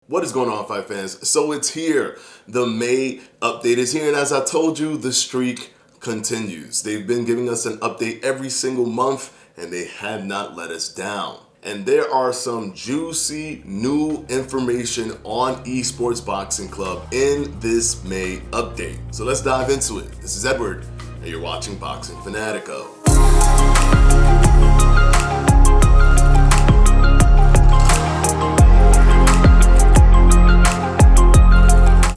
What is going on, Fight fans? So it's here. The May update is here, and as I told you, the streak continues. They've been giving us an update every single month, and they have not let us down. And there are some juicy new information on Esports Boxing Club in this May update. So let's dive into it. This is Edward, and you're watching Boxing Fanatico.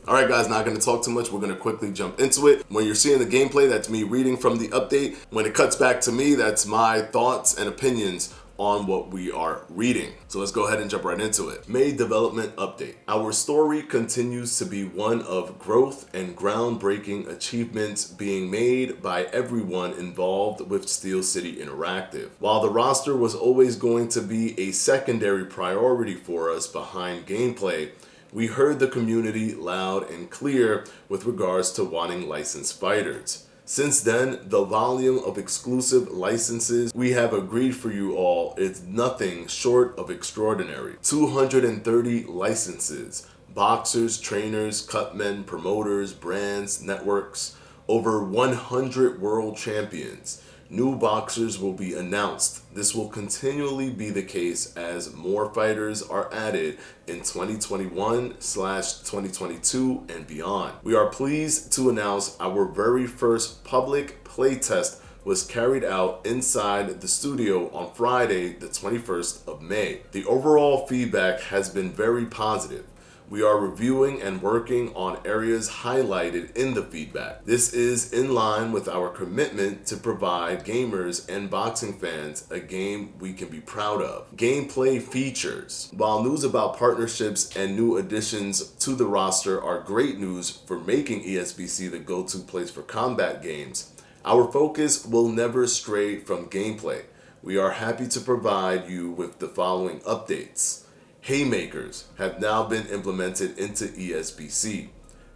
Alright guys, not going to talk too much, we're going to quickly jump into it. When you're seeing the gameplay, that's me reading from the update. When it cuts back to me, that's my thoughts and opinions on what we are reading. So let's go ahead and jump right into it. May development update. Our story continues to be one of growth and groundbreaking achievements being made by everyone involved with Steel City Interactive. While the roster was always going to be a secondary priority for us behind gameplay, we heard the community loud and clear with regards to wanting licensed fighters. Since then, the volume of exclusive licenses we have agreed for you all is nothing short of extraordinary. 230 licenses, boxers, trainers, cutmen, promoters, brands, networks, over 100 world champions. New boxers will be announced. This will continually be the case as more fighters are added in 2021/2022 and beyond. We are pleased to announce our very first public playtest was carried out inside the studio on Friday, the 21st of May. The overall feedback has been very positive. We are reviewing and working on areas highlighted in the feedback. This is in line with our commitment to provide gamers and boxing fans a game we can be proud of. Gameplay features. While news about partnerships and new additions to the roster are great news for making ESBC the go-to place for combat games, our focus will never stray from gameplay. We are happy to provide you with the following updates. Haymakers have now been implemented into ESBC.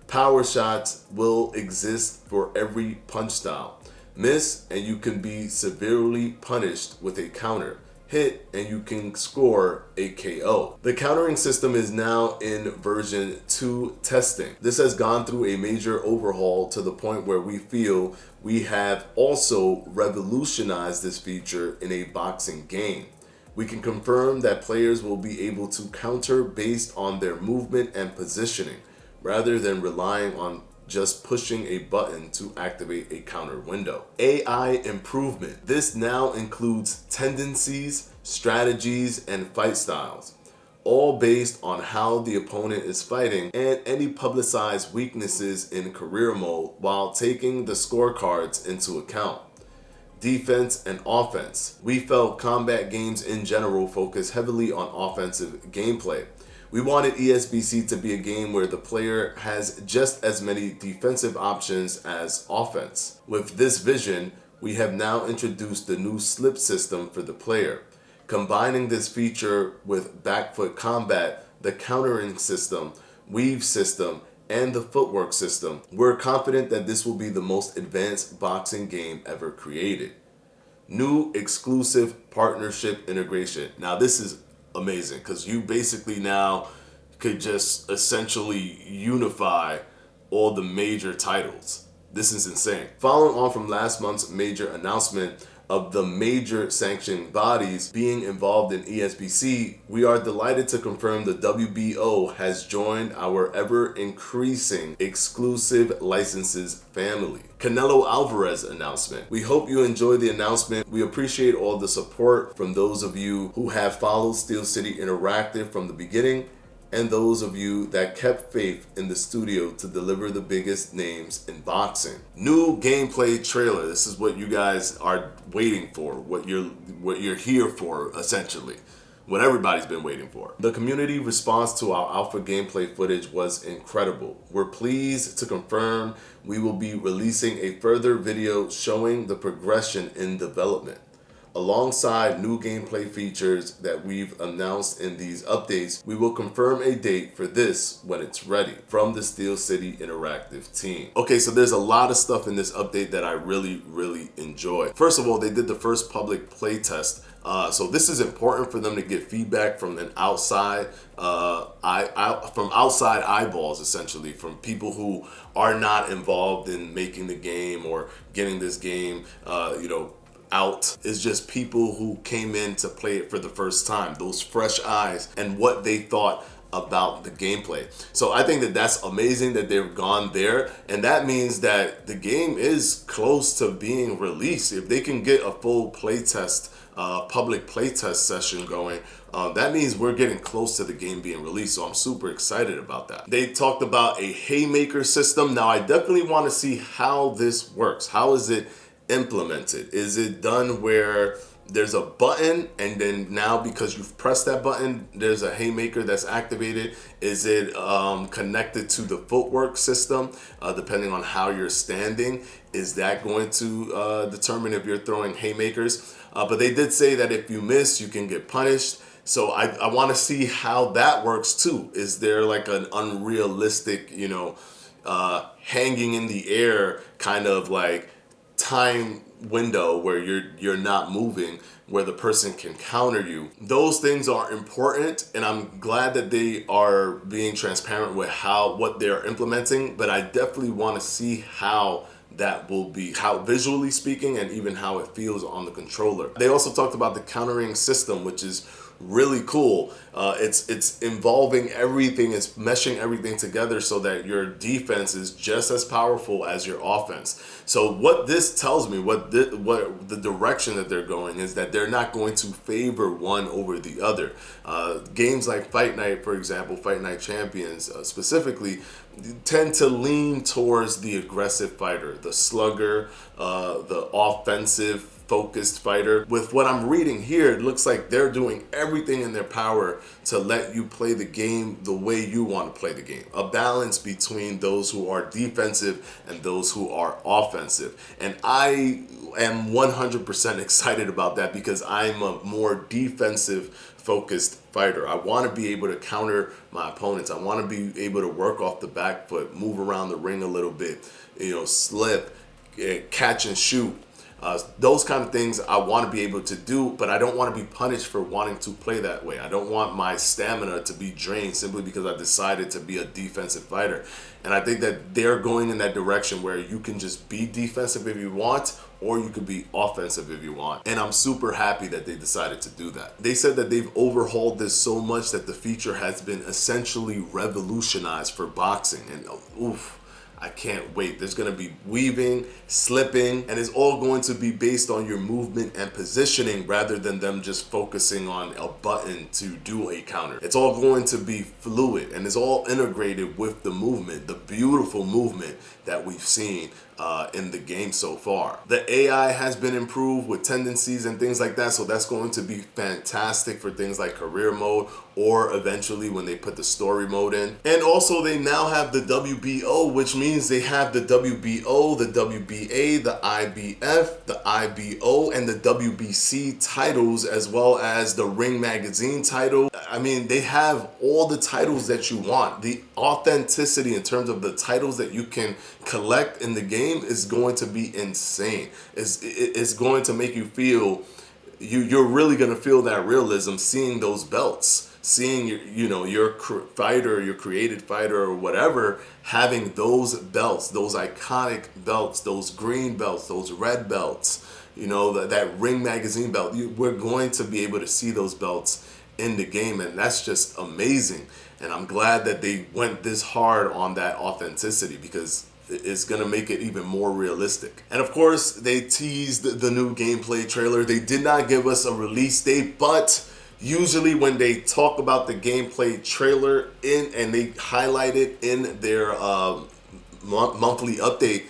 Power shots will exist for every punch style. Miss and you can be severely punished with a counter. Hit and you can score a KO. The countering system is now in version 2 testing. This has gone through a major overhaul to the point where we feel we have also revolutionized this feature in a boxing game. We can confirm that players will be able to counter based on their movement and positioning, rather than relying on just pushing a button to activate a counter window. AI improvement. This now includes tendencies, strategies, and fight styles, all based on how the opponent is fighting and any publicized weaknesses in career mode while taking the scorecards into account. Defense and offense. We felt combat games in general focus heavily on offensive gameplay. We wanted ESBC to be a game where the player has just as many defensive options as offense. With this vision, we have now introduced the new slip system for the player. Combining this feature with back foot combat, the countering system, weave system, and the footwork system, we're confident that this will be the most advanced boxing game ever created. New exclusive partnership integration. Now this is amazing because you basically now could just essentially unify all the major titles. This is insane. Following on from last month's major announcement of the major sanctioning bodies being involved in ESBC, we are delighted to confirm the WBO has joined our ever-increasing exclusive licenses family. Canelo Alvarez announcement. We hope you enjoyed the announcement. We appreciate all the support from those of you who have followed Steel City Interactive from the beginning, and those of you that kept faith in the studio to deliver the biggest names in boxing. New gameplay trailer. This is what you guys are waiting for, what you're here for, essentially. What everybody's been waiting for. The community response to our alpha gameplay footage was incredible. We're pleased to confirm we will be releasing a further video showing the progression in development. Alongside new gameplay features that we've announced in these updates, we will confirm a date for this when it's ready from the Steel City Interactive team. Okay, so there's a lot of stuff in this update that I really enjoy. First of all, they did the first public playtest So this is important for them to get feedback from an outside, from outside eyeballs, essentially, from people who are not involved in making the game or getting this game, out. Is just people who came in to play it for the first time, those fresh eyes, and what they thought about the gameplay. So I think that that's amazing that they've gone there, and that means that the game is close to being released. If they can get a full playtest, public playtest session going, that means we're getting close to the game being released. So I'm super excited about that. They talked about a haymaker system. Now I definitely want to see how this works. How is it implemented? Is it done where there's a button and then now because you've pressed that button there's a haymaker that's activated? Is it connected to the footwork system, depending on how you're standing? Is that going to determine if you're throwing haymakers? But they did say that if you miss you can get punished. So I want to see how that works too. Is there like an unrealistic, hanging in the air kind of like time window where you're not moving, where the person can counter you? Those things are important, and I'm glad that they are being transparent with what they're implementing, but I definitely want to see how that will be, how visually speaking, and even how it feels on the controller. They also talked about the countering system, which is really cool. It's involving everything, it's meshing everything together so that your defense is just as powerful as your offense. So what this tells me, what the direction that they're going, is that they're not going to favor one over the other. Games like Fight Night, for example, Fight Night Champions specifically, tend to lean towards the aggressive fighter, the slugger, the offensive focused fighter. With what I'm reading here, it looks like they're doing everything in their power to let you play the game the way you want to play the game. A balance between those who are defensive and those who are offensive. And I am 100% excited about that because I'm a more defensive focused fighter. I want to be able to counter my opponents. I want to be able to work off the back foot, move around the ring a little bit, slip, catch and shoot. Those kind of things I want to be able to do, but I don't want to be punished for wanting to play that way. I don't want my stamina to be drained simply because I decided to be a defensive fighter. And I think that they're going in that direction where you can just be defensive if you want, or you could be offensive if you want. And I'm super happy that they decided to do that. They said that they've overhauled this so much that the feature has been essentially revolutionized for boxing. And oof, I can't wait. There's going to be weaving, slipping, and it's all going to be based on your movement and positioning rather than them just focusing on a button to do a counter. It's all going to be fluid and it's all integrated with the movement, the beautiful movement that we've seen in the game so far. The AI has been improved with tendencies and things like that, so that's going to be fantastic for things like career mode or eventually when they put the story mode in. And also they now have the WBO, which means they have the WBO, the WBA, the IBF, the IBO, and the WBC titles, as well as the Ring Magazine title. I mean, they have all the titles that you want. The authenticity in terms of the titles that you can collect in the game is going to be insane. It's going to make you feel, you're really going to feel that realism seeing those belts, seeing your fighter, your created fighter or whatever, having those belts, those iconic belts, those green belts, those red belts, that Ring Magazine belt. We're going to be able to see those belts in the game, and that's just amazing. And I'm glad that they went this hard on that authenticity because it's going to make it even more realistic. And of course, they teased the new gameplay trailer. They did not give us a release date, but usually when they talk about the gameplay trailer and they highlight it in their monthly update,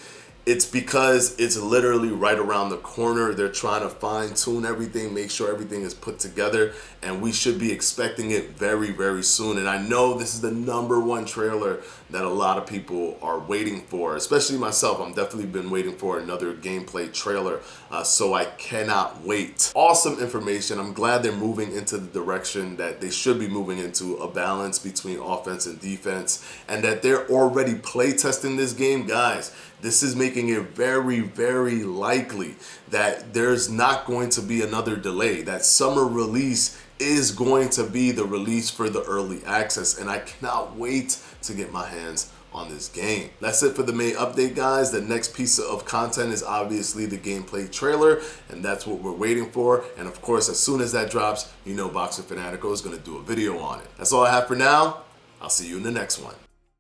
it's because it's literally right around the corner. They're trying to fine tune everything, make sure everything is put together, and we should be expecting it very, very soon. And I know this is the #1 trailer that a lot of people are waiting for, especially myself. I'm definitely been waiting for another gameplay trailer, so I cannot wait. Awesome information. I'm glad they're moving into the direction that they should be moving into, a balance between offense and defense, and that they're already play testing this game. Guys, this is making making it very, very likely that there's not going to be another delay. That summer release is going to be the release for the early access, and I cannot wait to get my hands on this game. That's it for the May update, guys. The next piece of content is obviously the gameplay trailer, and that's what we're waiting for. And of course, as soon as that drops, you know Boxer Fanatico is going to do a video on it. That's all I have for now. I'll see you in the next one.